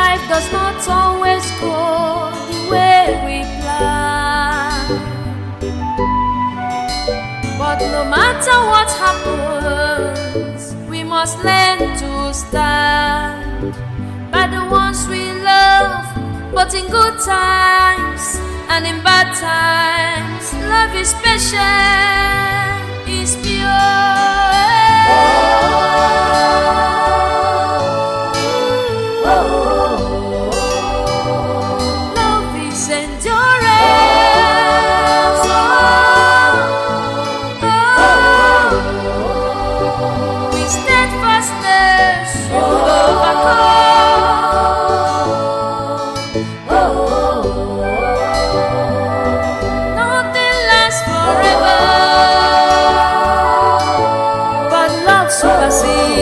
life does not always go the way we plan. But no matter what happens, we must learn to stand by the ones we love. But in good times and in bad times, love is patient, is pure. Love is endurance. With steadfastness you overcome. Nothing lasts forever, but love supersedes.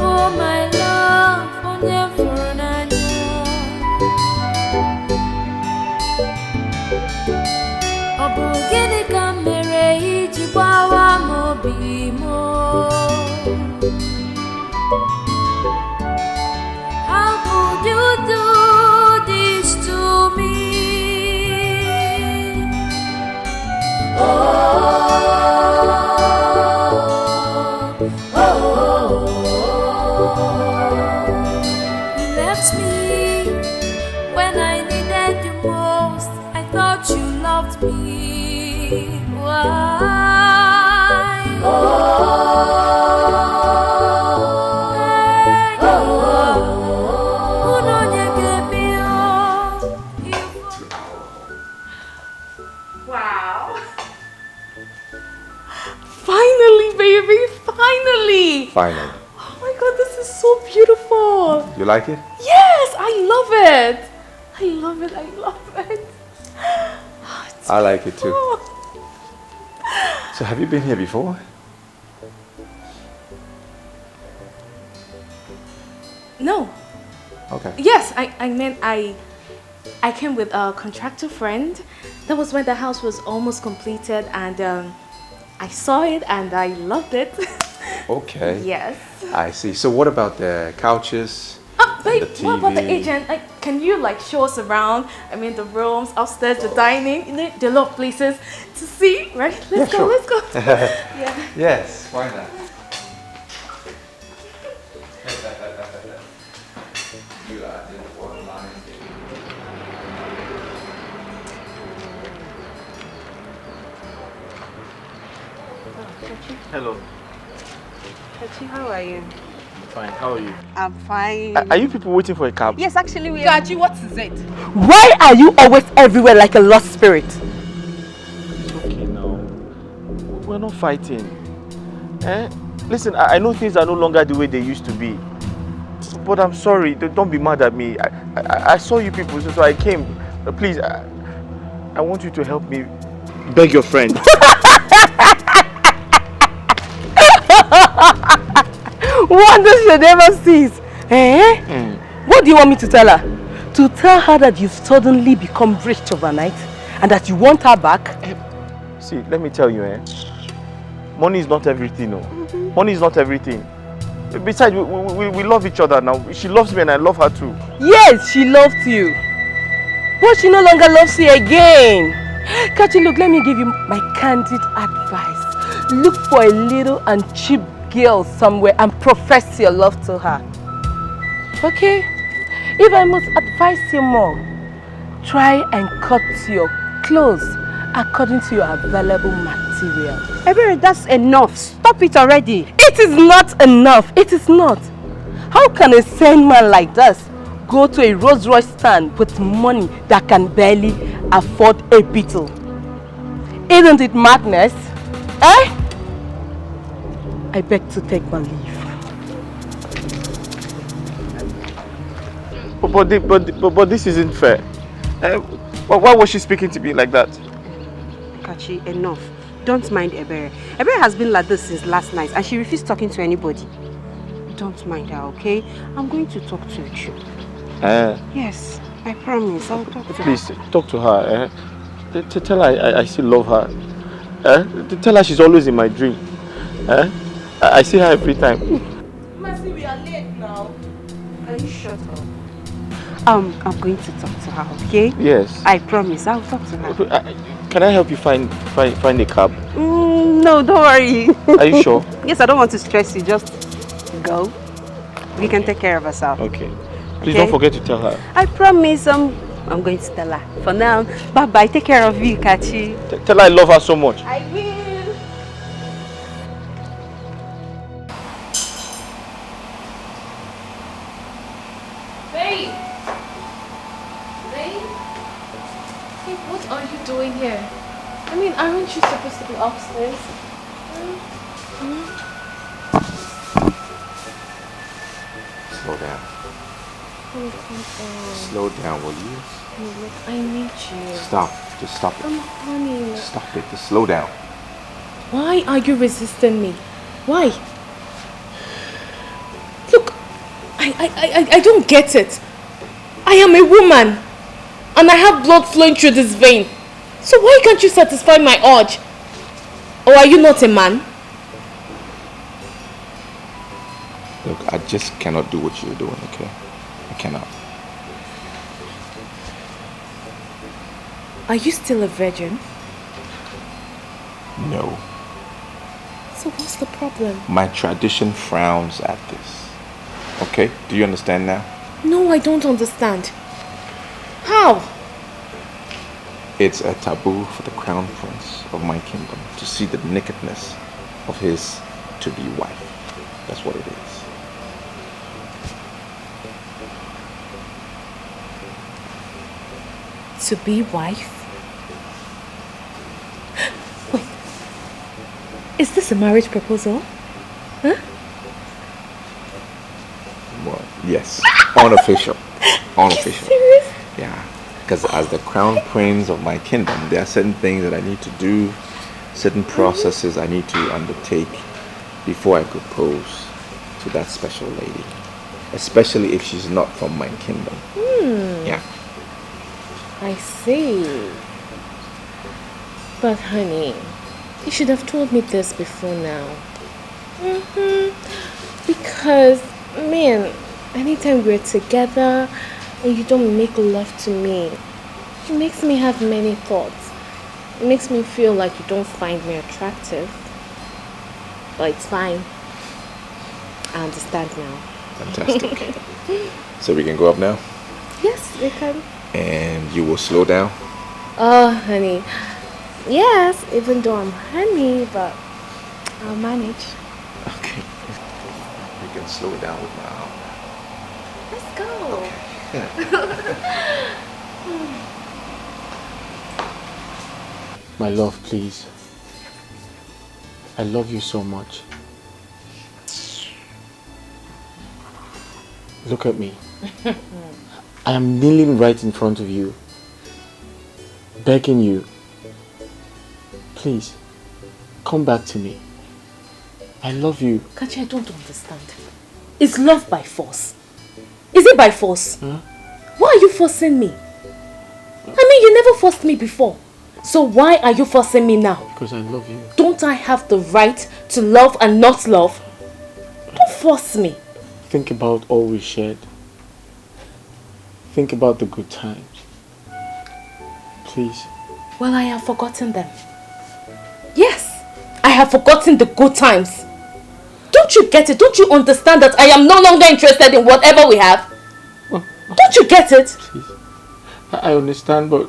Oh my love, onye fụrụ n'anya. Ọ bụ gịnị ka mere iji gbawa m obi m? How could you do this to me? You left me when I needed you most. I thought you loved me. Why? Wow. Finally, baby, finally. Finally. Oh my God, this is so beautiful. You like it? Yes, I love it. I love it, I love it. I like it too. So have you been here before? No. Okay. Yes, I mean, I came with a contractor friend. That was when the house was almost completed, and I saw it and I loved it. Okay. Yes. I see. So what about the couches? Babe, the what about the TV? agent? Can you show us around? I mean, the rooms, upstairs, the dining. You know, there are a lot of places to see, right? Let's go, let's go. Yeah. Yes, why not? Hello. Kachi, how are you? Fine. How are you? I'm fine. Are you people waiting for a cab? Yes, actually we are. Kachi, what is it? Why are you always everywhere like a lost spirit? It's okay now. We're not fighting. Eh? Listen, I know things are no longer the way they used to be. But I'm sorry. Don't be mad at me. I saw you people, so I came. Please, I want you to help me beg your friend. Wonders she never sees. Eh? What do you want me to tell her? To tell her that you've suddenly become rich overnight and that you want her back? See, let me tell you, money is not everything, no. Money is not everything. Besides, we love each other now. She loves me and I love her too. Yes, she loved you. But she no longer loves you again. Kachi, look, let me give you my candid advice. Look for a little and cheap girl somewhere and profess your love to her. Okay? If I must advise you more, try and cut your clothes according to your available material. Ebere, that's enough. Stop it already. It is not enough. It is not. How can a sane man like this go to a Rolls Royce stand with money that can barely afford a beetle? Isn't it madness? Eh? I beg to take my leave. But this isn't fair. Why was she speaking to me like that? Kachi, enough. Don't mind Ebere. Ebere has been like this since last night and she refused talking to anybody. Don't mind her, okay? I'm going to talk to you. Yes, I promise. I'll talk to her. Please, talk to her. Tell her I still love her. Tell her she's always in my dream. I see her every time. Mercy, we are late now. Can you shut up? I'm going to talk to her, okay? Yes. I promise. I'll talk to her. Can I help you find a cab? No, don't worry. Are you sure? Yes, I don't want to stress you. Just go. We can take care of ourselves. Okay. Please don't forget to tell her. I promise. I'm going to tell her. For now, bye-bye. Take care of you, Kachi. Tell her I love her so much. I will. Babe! Babe? Hey, what are you doing here? I mean, aren't you supposed to be upstairs? Slow down. Oh, come on. Slow down, will you? No, look, I need you. Stop. Just stop it. Honey. Stop it. Just slow down. Why are you resisting me? Why? Look, I don't get it. I am a woman and I have blood flowing through this vein. So why can't you satisfy my urge? Or are you not a man? Look, I just cannot do what you're doing, okay? I cannot. Are you still a virgin? No. So what's the problem? My tradition frowns at this. Okay? Do you understand now? No, I don't understand. How? It's a taboo for the crown prince of my kingdom to see the nakedness of his to-be wife. That's what it is. To be wife? Wait. Is this a marriage proposal? Huh? Well, yes. Unofficial. Unofficial. Serious? Yeah. Because as the crown prince of my kingdom, there are certain things that I need to do, certain processes I need to undertake before I propose to that special lady. Especially if she's not from my kingdom. Yeah. I see. But honey, you should have told me this before now. Because, man, anytime we're together and you don't make love to me, it makes me have many thoughts. It makes me feel like you don't find me attractive. But it's fine. I understand now. Fantastic. So we can go up now? Yes, we can. And you will slow down? Oh, honey. Yes, even though I'm honey, but I'll manage. Okay. We can slow it down with my arm. Let's go. Okay. My love, please. I love you so much. Look at me. I am kneeling right in front of you, begging you, please, come back to me. I love you. Kachi, I don't understand. Is love by force? Is it by force? Huh? Why are you forcing me? I mean, you never forced me before. So why are you forcing me now? Because I love you. Don't I have the right to love and not love? Don't force me. Think about all we shared. Think about the good times. Please. Well, I have forgotten them. Yes, I have forgotten the good times. Don't you get it? Don't you understand that I am no longer interested in whatever we have? Don't you get it? Please. I understand, but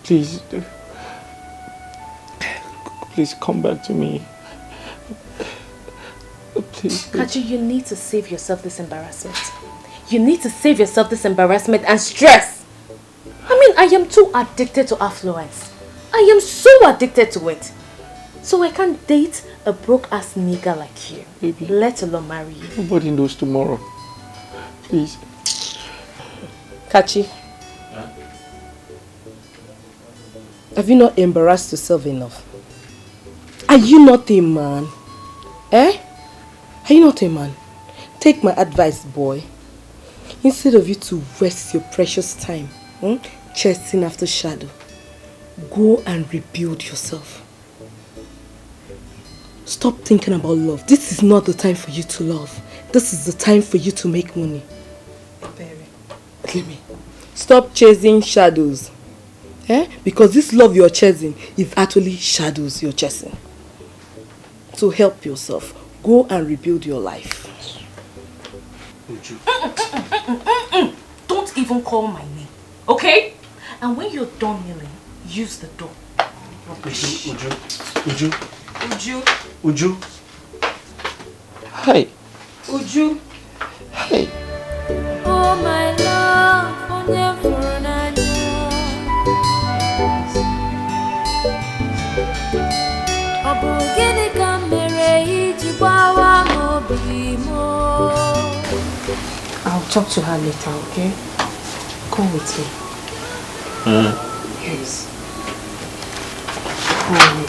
Please. Please come back to me. Please. Kachi, you need to save yourself this embarrassment. You need to save yourself this embarrassment and stress. I mean, I am too addicted to affluence. I am so addicted to it. So I can't date a broke-ass nigga like you. Baby. Let alone marry you. Nobody knows tomorrow. Please. Kachi. Have you not embarrassed yourself enough? Are you not a man? Eh? Are you not a man? Take my advice, boy. Instead of you to waste your precious time chasing after shadow, go and rebuild yourself. Stop thinking about love. This is not the time for you to love. This is the time for you to make money. Let me. Stop chasing shadows. Eh? Because this love you're chasing is actually shadows you're chasing. So help yourself. Go and rebuild your life. Don't even call my name, okay? And when you're done kneeling, use the door. Uju. Hi. Uju. Hi. Oh my love, onye furu n'anya. Ọ bụ gịnị ka m mere iji gbawa m obi m? I'll talk to her later, okay? Come with me. Yes. Come with me.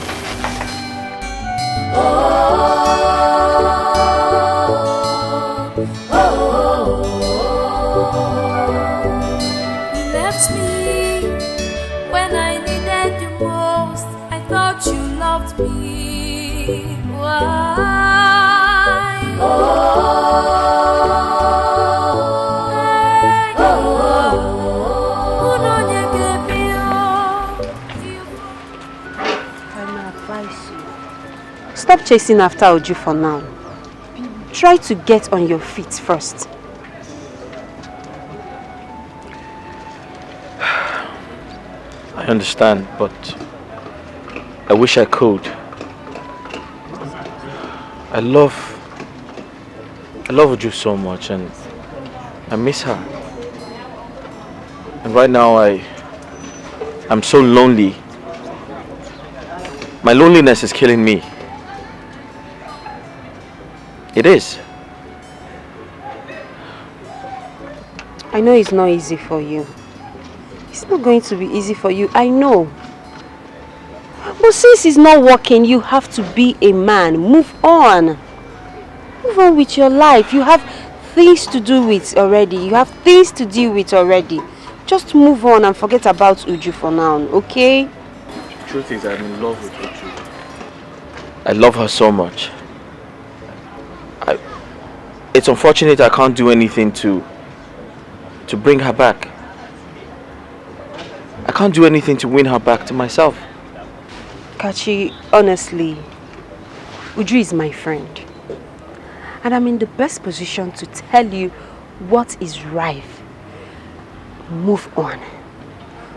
You left me when I needed you most. I thought you loved me. Why? Stop chasing after Uju for now. Try to get on your feet first. I understand, but I wish I could. I love Uju so much, and I miss her. And right now I'm so lonely. My loneliness is killing me. It is. I know it's not easy for you. It's not going to be easy for you, I know. But since it's not working, you have to be a man. Move on. Move on with your life. You have things to do with already. You have things to deal with already. Just move on and forget about Uju for now, okay? The truth is, I'm in love with Uju. I love her so much. It's unfortunate I can't do anything to bring her back. I can't do anything to win her back to myself. Kachi, honestly, Uju is my friend. And I'm in the best position to tell you what is right. Move on.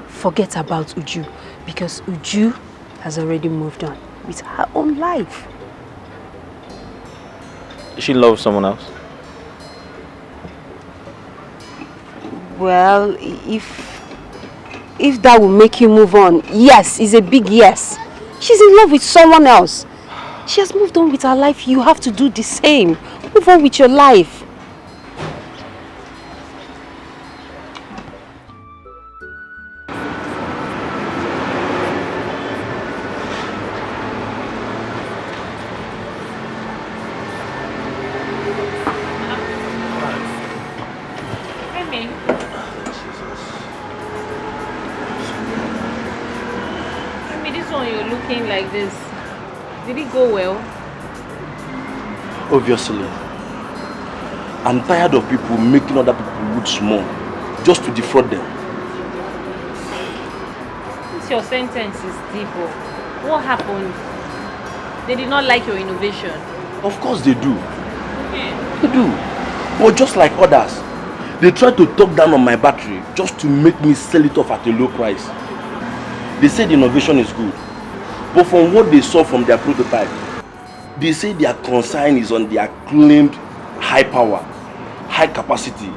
Forget about Uju, because Uju has already moved on with her own life. She loves someone else. Well, if that will make you move on, yes, it's a big yes. She's in love with someone else. She has moved on with her life. You have to do the same. Move on with your life. Like this, did it go well? Obviously. I'm tired of people making other people look small just to defraud them. Since your sentence is deep, what happened? They did not like your innovation. Of course they do. They do. But just like others, they try to talk down on my battery just to make me sell it off at a low price. They say the innovation is good. But from what they saw from their prototype, they say their concern is on their claimed high power, high capacity,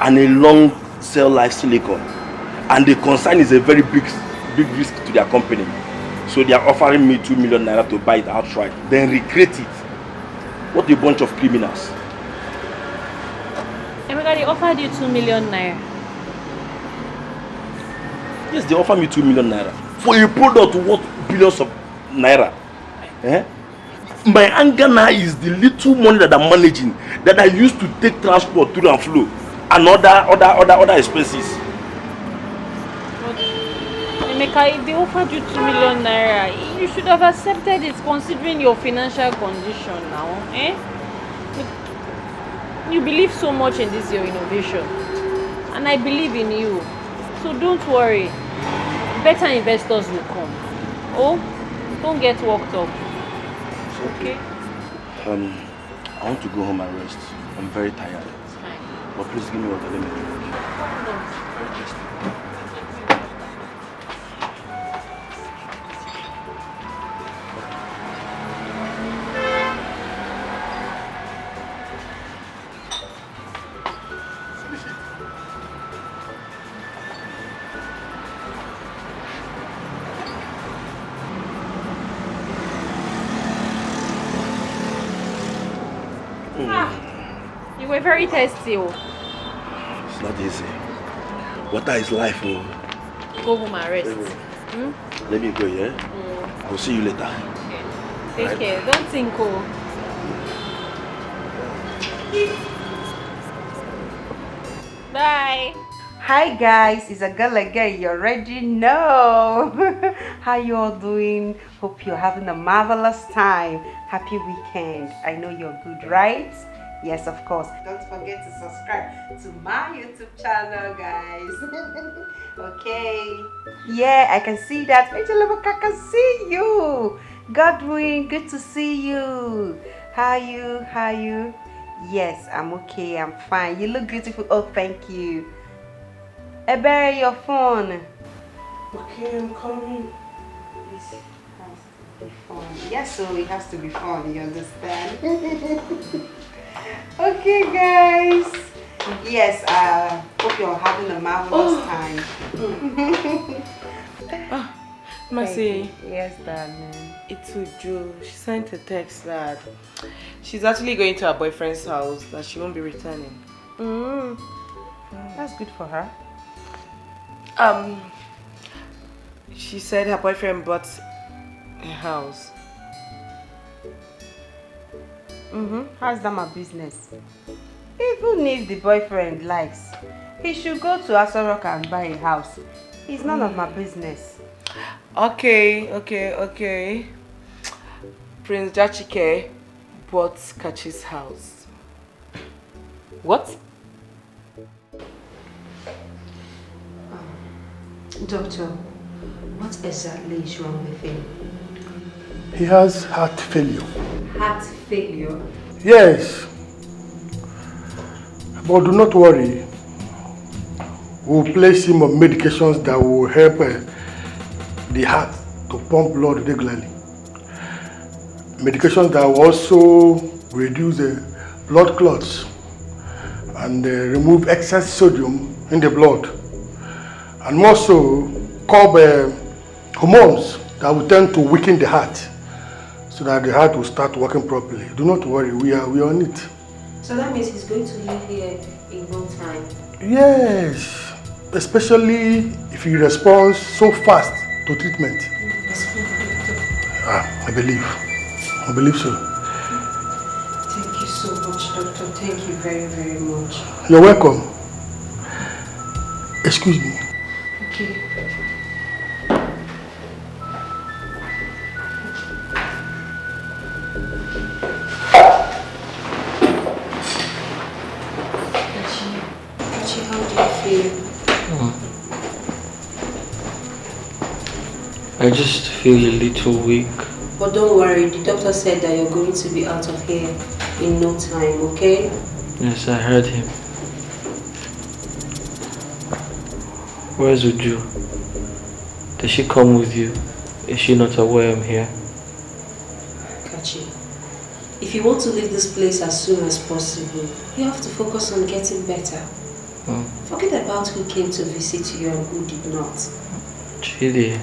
and a long cell life silicon. And the concern is a very big risk to their company. So they are offering me 2 million naira to buy it outright, then recreate it. What a bunch of criminals. Emeka, they offered you 2 million naira. Yes, they offer me 2 million naira for a product worth billions of naira. Eh? My anger now is the little money that I'm managing that I used to take transport to and flow and other expenses. Emeka, if they offered you 2 million naira, you should have accepted it considering your financial condition now. Eh? You believe so much in this your innovation. And I believe in you. So don't worry. Better investors will come. Oh, don't get worked up. Okay? I want to go home and rest. I'm very tired. But please give me water, let me drink. You were very thirsty. Oh. It's not easy. Water is life. Oh. Go home and rest. Let me go, yeah? I will see you later. Okay. Take care. Don't think, oh. Bye. Hi guys, it's a girl again. You already know. How you all doing? Hope you're having a marvelous time. Happy weekend. I know you're good, right? Yes, of course. Don't forget to subscribe to my YouTube channel, guys. Okay. Yeah, I can see that. I can see you. Godwin, good to see you. How are you? Yes, I'm okay. I'm fine. You look beautiful. Oh, thank you. Ebere, your phone. Okay, I'm coming. This has to be fun. Yes, so it has to be fun. You understand? Okay, guys. Yes, hope you're having a marvelous time. Mercy. Yes, darling. It's Uju. She sent a text that she's actually going to her boyfriend's house, that she won't be returning. That's good for her. She said her boyfriend bought a house. How's that my business? Even if the boyfriend likes, he should go to Asorok and buy a house. It's none of my business. Okay. Prince Jachike bought Kachi's house. What? Doctor, what exactly is wrong with him? He has heart failure. Heart failure? Yes. But do not worry. We'll place him on medications that will help the heart to pump blood regularly. Medications that will also reduce blood clots and remove excess sodium in the blood. And also curb hormones that will tend to weaken the heart so that the heart will start working properly. Do not worry, we are on it. So that means he's going to live here in no time? Yes, especially if he responds so fast to treatment. I believe so. Thank you so much, doctor. Thank you very, very much. You're welcome. Excuse me. Okay. Kachi, how do you feel? I just feel a little weak. But don't worry, the doctor said that you're going to be out of here in no time, okay? Yes, I heard him. Where's Uju? Does she come with you? Is she not aware I'm here? Kachi, if you want to leave this place as soon as possible, you have to focus on getting better. Forget about who came to visit you and who did not. Chidi.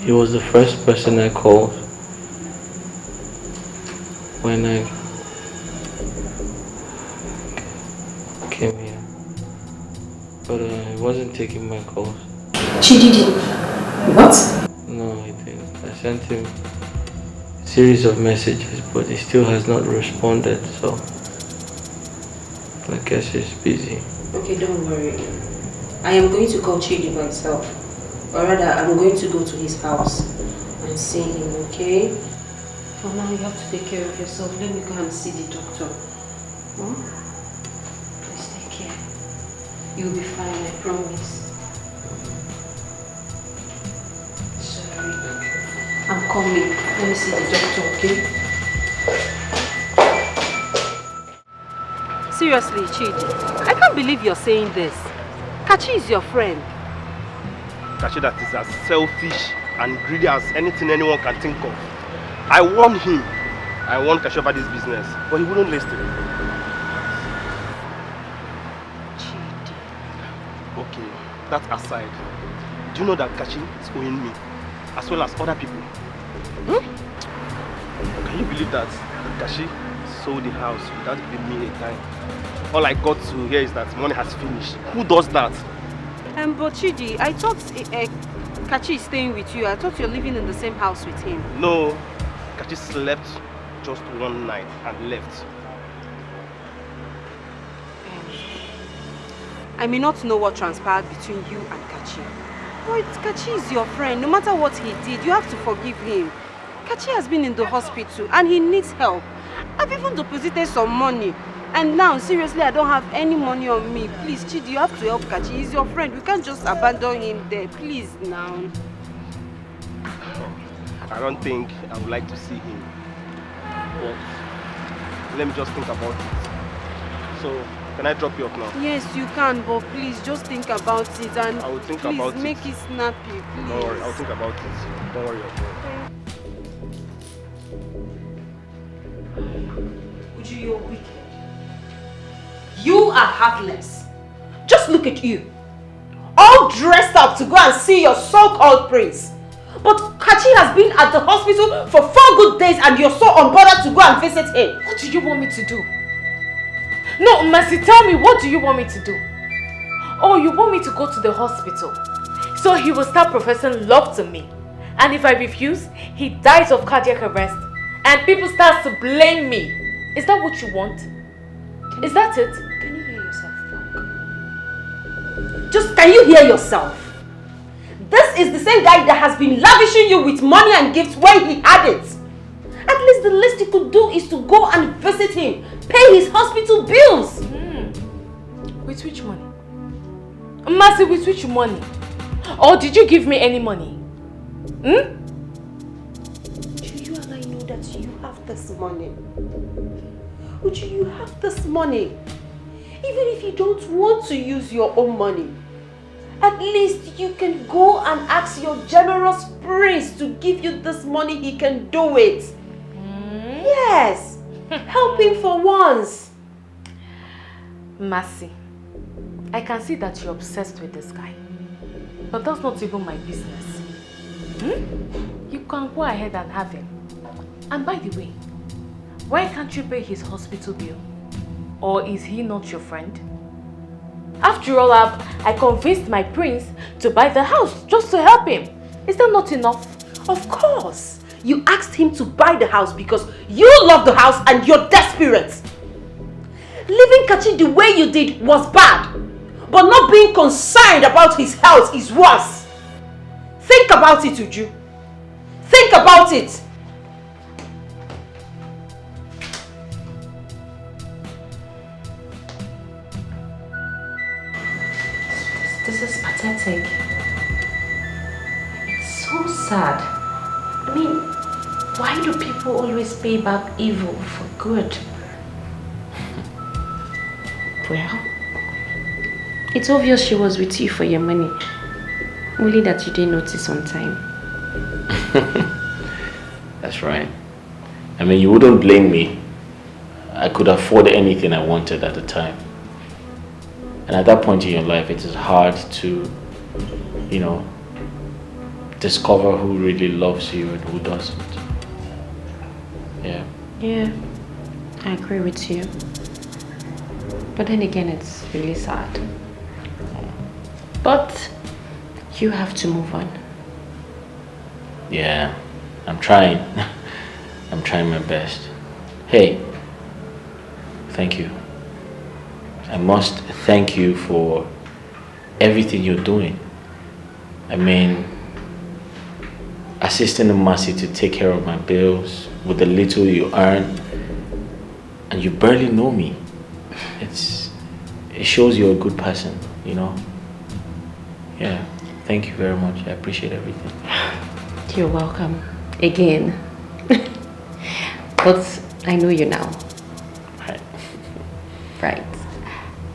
He was the first person I called when I came here. But he wasn't taking my calls. Chidi did what? No, he didn't. I sent him a series of messages, but he still has not responded, so I guess he's busy. Okay, don't worry. I am going to call Chidi myself. Or rather, I'm going to go to his house and see him, okay? For now, you have to take care of yourself. Let me go and see the doctor. Please take care. You'll be fine, I promise. Sorry. I'm coming. Let me see the doctor, okay? Seriously, Chidi, I can't believe you're saying this. Kachi is your friend. Kachi that is as selfish and greedy as anything anyone can think of. I warned him. I warned Kachi about this business, but he wouldn't listen. Chidi. Okay, that aside, do you know that Kachi is owing me, as well as other people? Can you believe that Kachi sold the house without giving me a dime? All I got to hear is that money has finished. Who does that? But Chidi, I thought Kachi is staying with you. I thought you're living in the same house with him. No, Kachi slept just one night and left. I may not know what transpired between you and Kachi. But Kachi is your friend. No matter what he did, you have to forgive him. Kachi has been in the hospital and he needs help. I've even deposited some money. And now, seriously, I don't have any money on me. Please, Chidi, you have to help Kachi. He's your friend. We can't just abandon him there. Please, now. I don't think I would like to see him. But let me just think about it. So, can I drop you off now? Yes, you can, but please, just think about it. And I will think please about make it. it snappy, please. Don't worry, I'll think about it. Don't worry, Uju, you're wicked. You are heartless. Just look at you. All dressed up to go and see your so-called prince. But Kachi has been at the hospital for 4 good days and you're so unbothered to go and visit him. What do you want me to do? No, Mercy, tell me, what do you want me to do? Oh, you want me to go to the hospital so he will start professing love to me. And if I refuse, he dies of cardiac arrest and people start to blame me. Is that what you want? Is that it? Can you hear yourself talk? Just can you hear yourself? This is the same guy that has been lavishing you with money and gifts when he had it. At least the least you could do is to go and visit him. Pay his hospital bills. With which money? Mercy, with which money? Or did you give me any money? Do you and I know that you have this money? Would you have this money? Even if you don't want to use your own money, at least you can go and ask your generous prince to give you this money. He can do it. Yes. Help him for once. Mercy, I can see that you're obsessed with this guy. But that's not even my business. You can go ahead and have him. And by the way, why can't you pay his hospital bill? Or is he not your friend? After all, I convinced my prince to buy the house just to help him. Is that not enough? Of course. You asked him to buy the house because you love the house and you're desperate. Leaving Kachi the way you did was bad. But not being concerned about his health is worse. Think about it, Uju. Think about it. This is pathetic. It's so sad. I mean, why do people always pay back evil for good? Well, it's obvious she was with you for your money. Only that you didn't notice on time. That's right. I mean, you wouldn't blame me. I could afford anything I wanted at the time. And at that point in your life, it is hard to, you know, discover who really loves you and who doesn't. Yeah. Yeah, I agree with you. But then again, it's really sad. But you have to move on. Yeah, I'm trying. I'm trying my best. Hey, thank you. I must thank you for everything you're doing. I mean, assisting Mercy to take care of my bills with the little you earn, and you barely know me. It shows you're a good person, you know? Yeah, thank you very much. I appreciate everything. You're welcome. Again. But I know you now. Right. Right.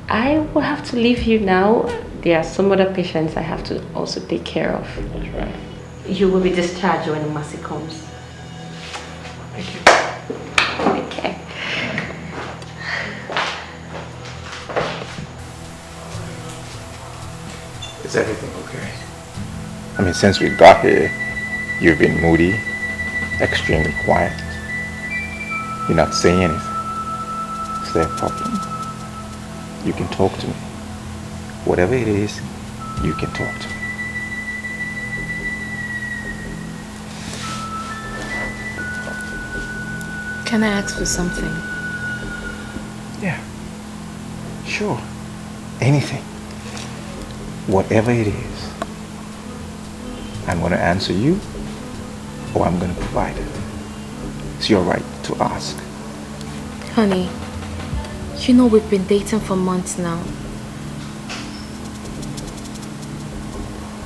I will have to leave you now. There are some other patients I have to also take care of. That's right. You will be discharged when Mercy comes. Thank you. Okay. Is everything okay? I mean, since we got here, you've been moody, extremely quiet. You're not saying anything. Is there a problem? You can talk to me. Whatever it is, you can talk to me. Can I ask for something? Yeah. Sure. Anything. Whatever it is. I'm going to answer you, or I'm going to provide it. It's your right to ask. Honey, you know we've been dating for months now.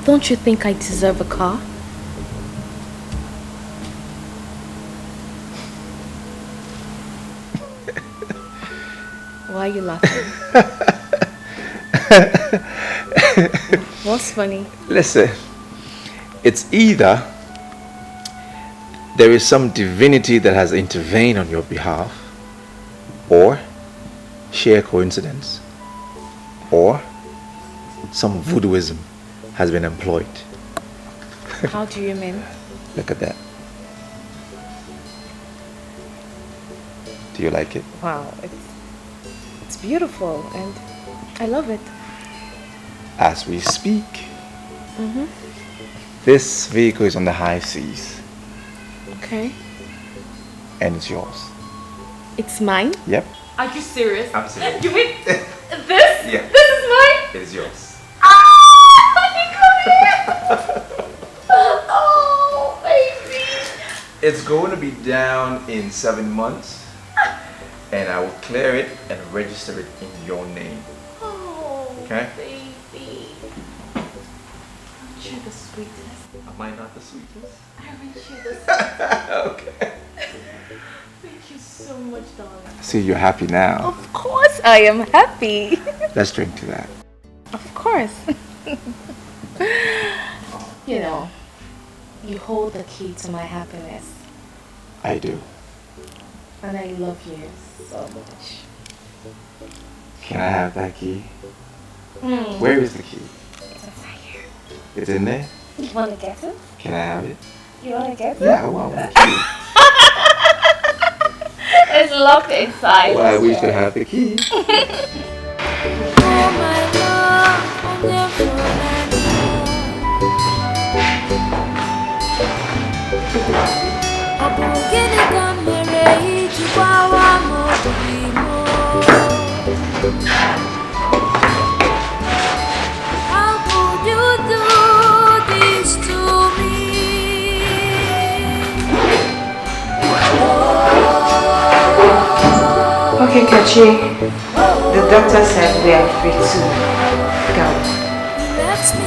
Don't you think I deserve a car? Why are you laughing? What's funny? Listen, it's either there is some divinity that has intervened on your behalf, or sheer coincidence, or some voodooism has been employed. How do you mean? Look at that. Do you like it? Wow, it's beautiful and I love it. As we speak, this vehicle is on the high seas. Okay. And it's yours. It's mine? Yep. Are you serious? Absolutely. You mean this? Yeah. This is mine? It is yours. Oh, baby. It's going to be down in 7 months, and I will clear it and register it in your name. Oh, Okay? baby. Aren't you the sweetest? Am I not the sweetest? Aren't you the sweetest? Okay. Thank you so much, darling. See, you're happy now. Of course I am happy. Let's drink to that. Of course. You know, you hold the key to my happiness. I do. And I love you so much. Can I have that key? Where is the key? It's inside here. It's in there? You want to get it? Can I have it? You want to get it? Yeah, I want the key. It's locked inside. Well, I wish to have the key. Oh my love, never how could you do this to me? Okay, Kachi. The doctor said we are free to go. You left me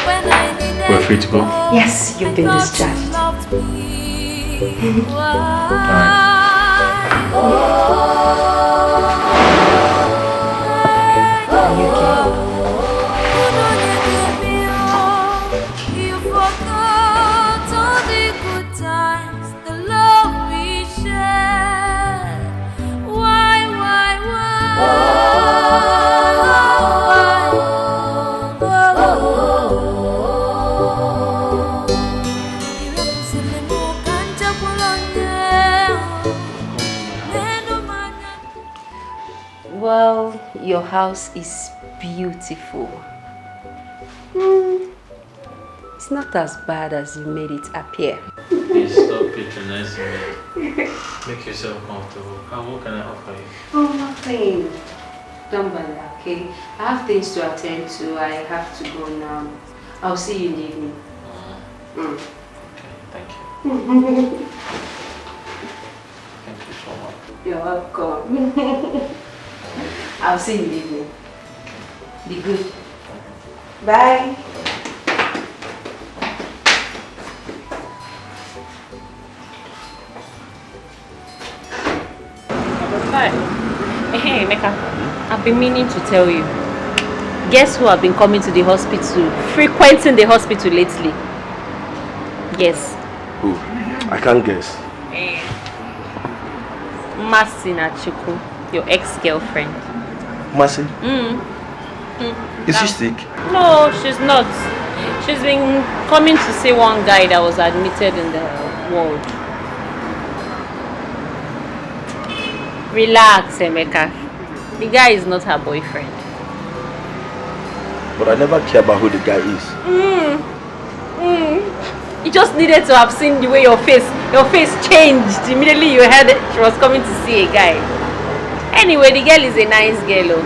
when I needed We're free to go? Yes, you've been because you discharged. loved me. Are you okay? Well, your house is beautiful. It's not as bad as you made it appear. Please stop patronizing me. Make yourself comfortable. What can I offer you? Oh, nothing. Don't bother, okay? I have things to attend to. I have to go now. I'll see you in the evening. Okay, thank you. Thank you so much. You're welcome. I'll see you in the evening. Be good. Bye. Hey, Mecca. I've been meaning to tell you. Guess who have been coming to the hospital, frequenting the hospital lately? Guess. Who? I can't guess. Masina Chuku, your ex-girlfriend. Mercy? Is she sick? No, she's not. She's been coming to see one guy that was admitted in the ward. Relax, Emeka. The guy is not her boyfriend. But I never care about who the guy is. You just needed to have seen the way your face changed immediately you heard she was coming to see a guy. Anyway, the girl is a nice girl.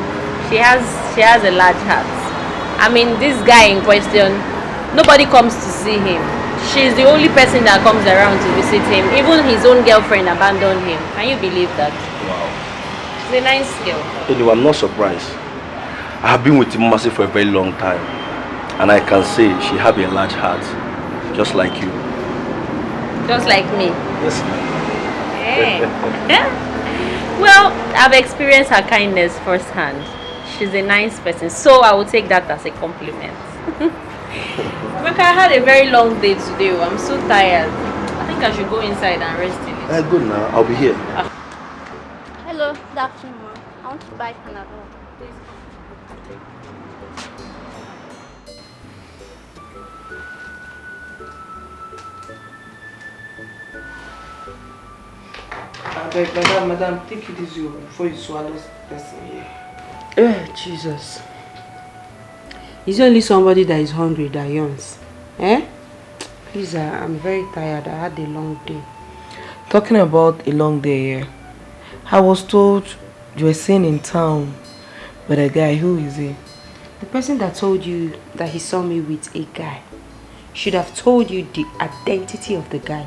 She has a large heart. I mean, this guy in question, nobody comes to see him. She's the only person that comes around to visit him. Even his own girlfriend abandoned him. Can you believe that? Wow. She's a nice girl. Anyway, I'm not surprised. I have been with Mercy for a very long time. And I can say she has a large heart. Just like you. Just like me? Yes. Hey. Well, I've experienced her kindness firsthand. She's a nice person. So I will take that as a compliment. Rebecca, I had a very long day today. I'm so tired. I think I should go inside and rest a little. Good now. I'll be here. Hello, good afternoon. I want to buy Panadol. Please. Madam, take it easy before you swallow this person here. Jesus. It's only somebody that is hungry that yawns. Please, I'm very tired. I had a long day. Talking about a long day, I was told you were seen in town with a guy. Who is he? The person that told you that he saw me with a guy should have told you the identity of the guy.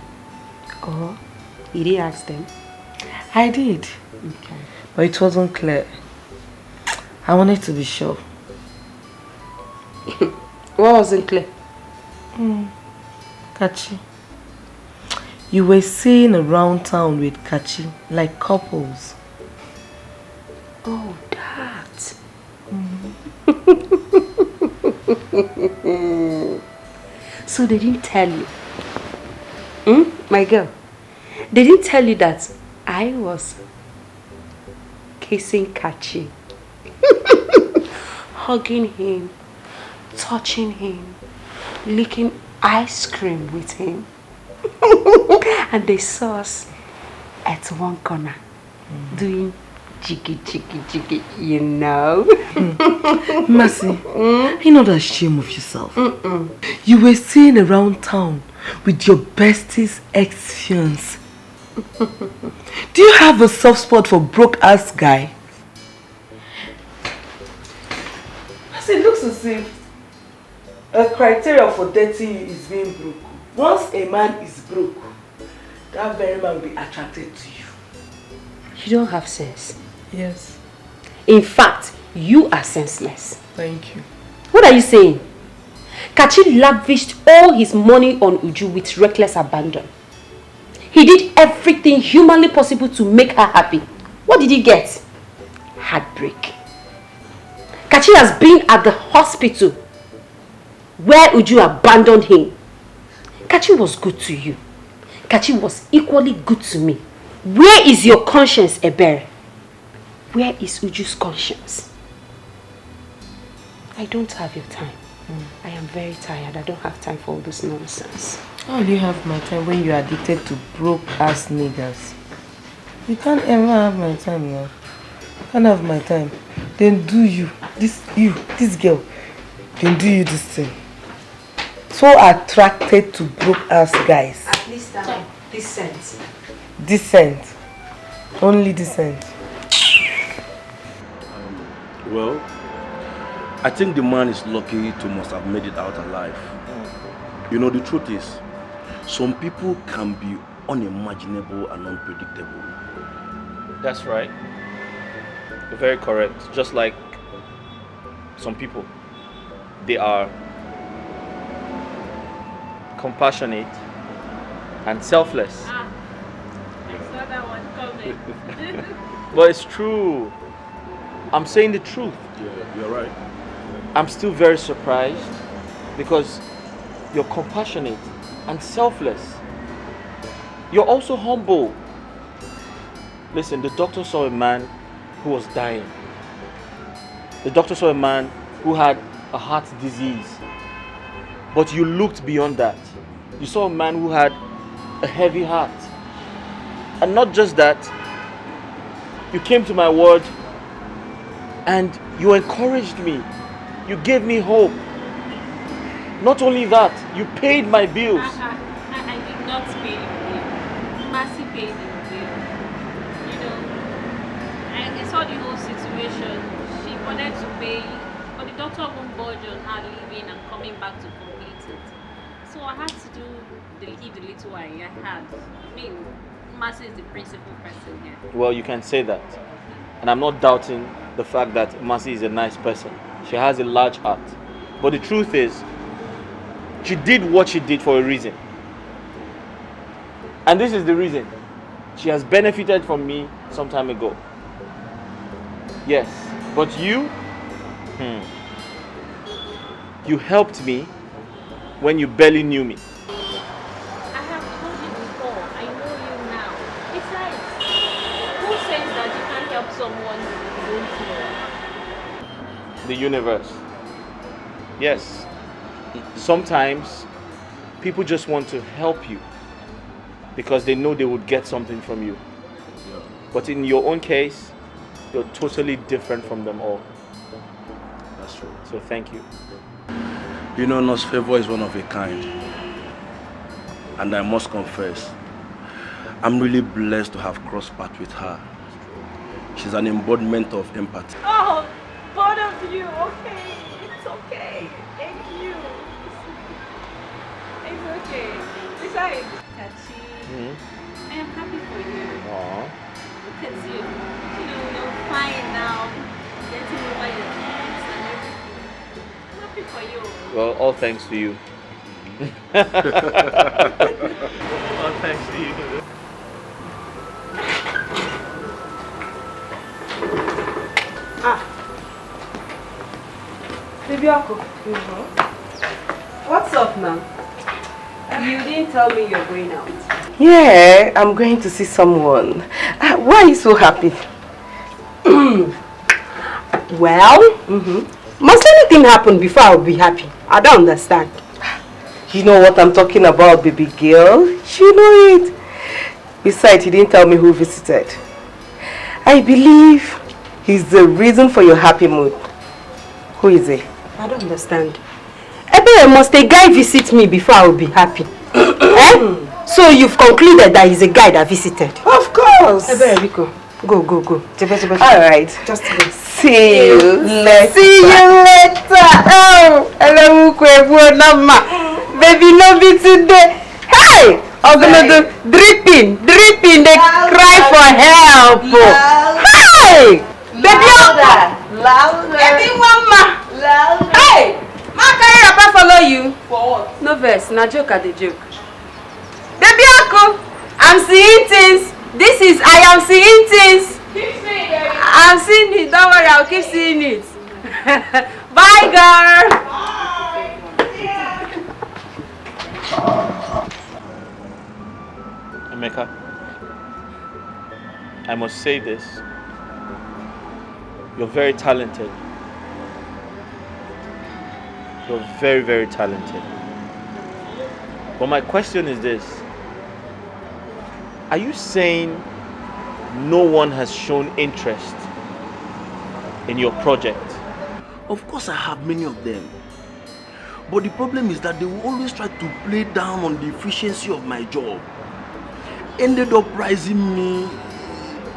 Oh, you didn't ask them? I did. Okay. But it wasn't clear. I wanted to be sure. What wasn't clear? Kachi. You were seen around town with Kachi, like couples. Oh, that. So they didn't tell you? My girl, they didn't tell you that I was kissing Kachi, hugging him, touching him, licking ice cream with him. And they saw us at one corner doing jiggy, you know. Mercy, you're not ashamed of yourself. You were seen around town with your bestie's ex-fiance. Do you have a soft spot for broke-ass guy? Mercy, it looks as if a criteria for dating you is being broke. Once a man is broke, that very man will be attracted to you. You don't have sense. Yes. In fact, you are senseless. Thank you. What are you saying? Kachi lavished all his money on Uju with reckless abandon. He did everything humanly possible to make her happy. What did he get? Heartbreak. Kachi has been at the hospital where Uju abandoned him. Kachi was good to you. Kachi was equally good to me. Where is your conscience, Ebere? Where is Uju's conscience? I don't have your time. I am very tired. I don't have time for all this nonsense. How will you have my time when you're addicted to broke-ass niggas? You can't ever have my time now. You can't have my time. Then do this girl, then do you this thing. So attracted to broke-ass guys. At least I'm decent. Decent. Only decent. Well, I think the man is lucky to must have made it out alive. You know, the truth is, some people can be unimaginable and unpredictable. That's right. You're very correct. Just like some people, they are compassionate and selfless. I saw that one coming. But it's true. I'm saying the truth. Yeah, you're right. I'm still very surprised because you're compassionate and selfless. You're also humble. Listen, the doctor saw a man who was dying. The doctor saw a man who had a heart disease. But you looked beyond that. You saw a man who had a heavy heart. And not just that, you came to my word and you encouraged me. You gave me hope. Not only that, you paid my bills. I did not pay the bill. Mercy paid the bill. You know, I saw the whole situation. She wanted to pay, but the doctor won't budge on her leaving and coming back to complete it. So I had to give the little I had. I mean, Mercy is the principal person here. Well, you can say that. And I'm not doubting the fact that Mercy is a nice person. She has a large heart. But the truth is, she did what she did for a reason. And this is the reason. She has benefited from me some time ago. Yes. But you helped me when you barely knew me. I have told you before, I know you now. Besides, who says that you can't help someone you don't know? The universe. Yes. Sometimes people just want to help you because they know they would get something from you. But in your own case, you're totally different from them all. That's true. So thank you. You know, Nurse Favor is one of a kind. And I must confess, I'm really blessed to have crossed paths with her. She's an embodiment of empathy. Oh, both of you, okay. It's okay. Thank you. It's okay. Besides, Tachi, I am happy for you. Aww. Look at you. You know, you're fine now. Getting over your ex and everything. I'm happy for you. Well, all thanks to you. All thanks to you. Baby Uncle. What's up now? You didn't tell me you're going out. Yeah, I'm going to see someone. Why are you so happy? Well, must anything happen before I'll be happy? I don't understand. You know what I'm talking about, baby girl. You know it. Besides, he didn't tell me who visited. I believe he's the reason for your happy mood. Who is he? I don't understand. Ebe, must a guy visit me before I will be happy? Eh? So you've concluded that he's a guy that visited? Of course. Ebe, Rico, go. All right. Just go. See you later. Oh, hello, baby, no be today. Hey, I'm gonna do dripping. They cry for help. Hey, baby, louder. Baby, mama. Louder. Hey, ma carry Papa follow you. For what? No verse, na joke at the joke. Baby Uncle, I'm seeing things. This is I am seeing things. Keep saying it. I'm seeing it. Don't worry, I'll keep seeing it. Bye, girl. Emeka, I must say this. You're very talented. You're very, very talented. But my question is this. Are you saying no one has shown interest in your project? Of course I have many of them. But the problem is that they will always try to play down on the efficiency of my job. Ended up pricing me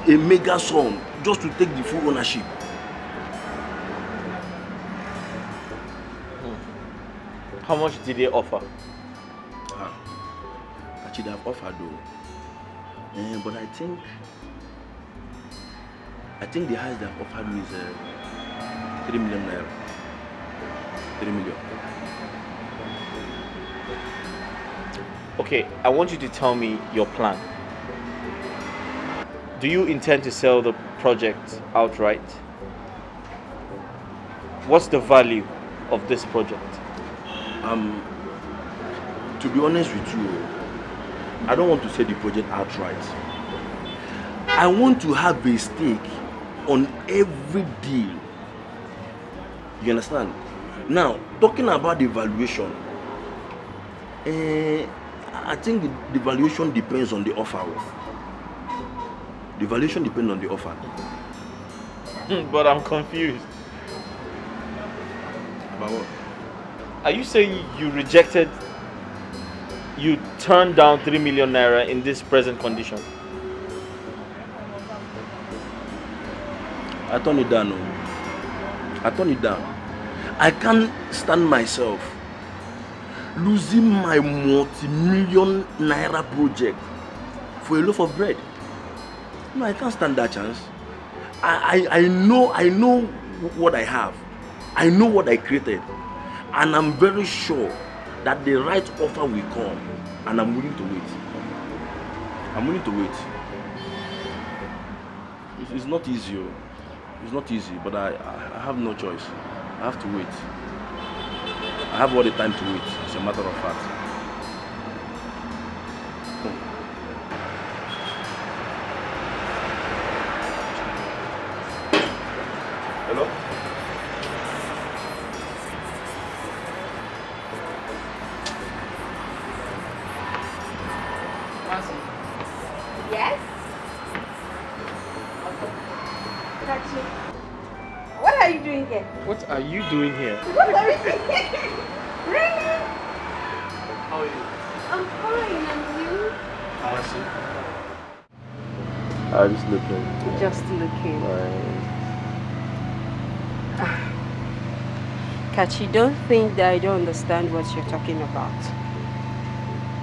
a mega sum just to take the full ownership. How much did they offer? Actually, they have offered though. But I think the highest they have offered me is 3 million naira. 3 million. Okay, I want you to tell me your plan. Do you intend to sell the project outright? What's the value of this project? To be honest with you, I don't want to sell the project outright. I want to have a stake on every deal. You understand? Now, talking about the valuation, I think the valuation depends on the offer. The valuation depends on the offer. But I'm confused. About what? Are you saying you turned down 3 million naira in this present condition? I turned it down. I turned it down. I can't stand myself losing my multi-million naira project for a loaf of bread. No, I can't stand that chance. I know what I have. I know what I created. And I'm very sure that the right offer will come. And I'm willing to wait. I'm willing to wait. It's not easy. It's not easy, but I have no choice. I have to wait. I have all the time to wait, as a matter of fact. Hello? Yes? What are you doing here? What are you doing here? What are you doing here? Really? How are you? I'm fine, and you? How is it? I'm just looking. Just looking. Right. Kachi, don't think that I don't understand what you're talking about.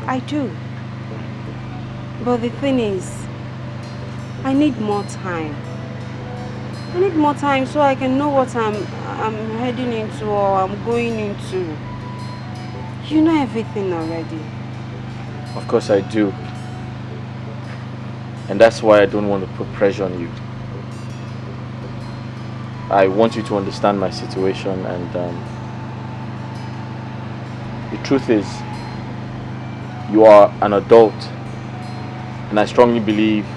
I do. But the thing is, I need more time. I need more time so I can know what I'm heading into or I'm going into. You know everything already. Of course I do. And that's why I don't want to put pressure on you. I want you to understand my situation, and the truth is, you are an adult, and I strongly believe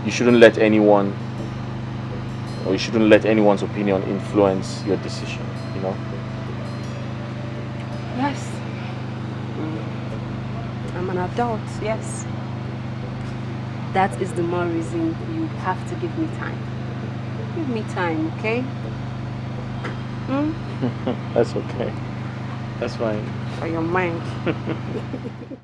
you shouldn't let anyone, or you shouldn't let anyone's opinion influence your decision, you know? Yes. I'm an adult, yes. That is the more reason you have to give me time. Give me time, okay? Hmm? That's okay. That's fine. For your mind.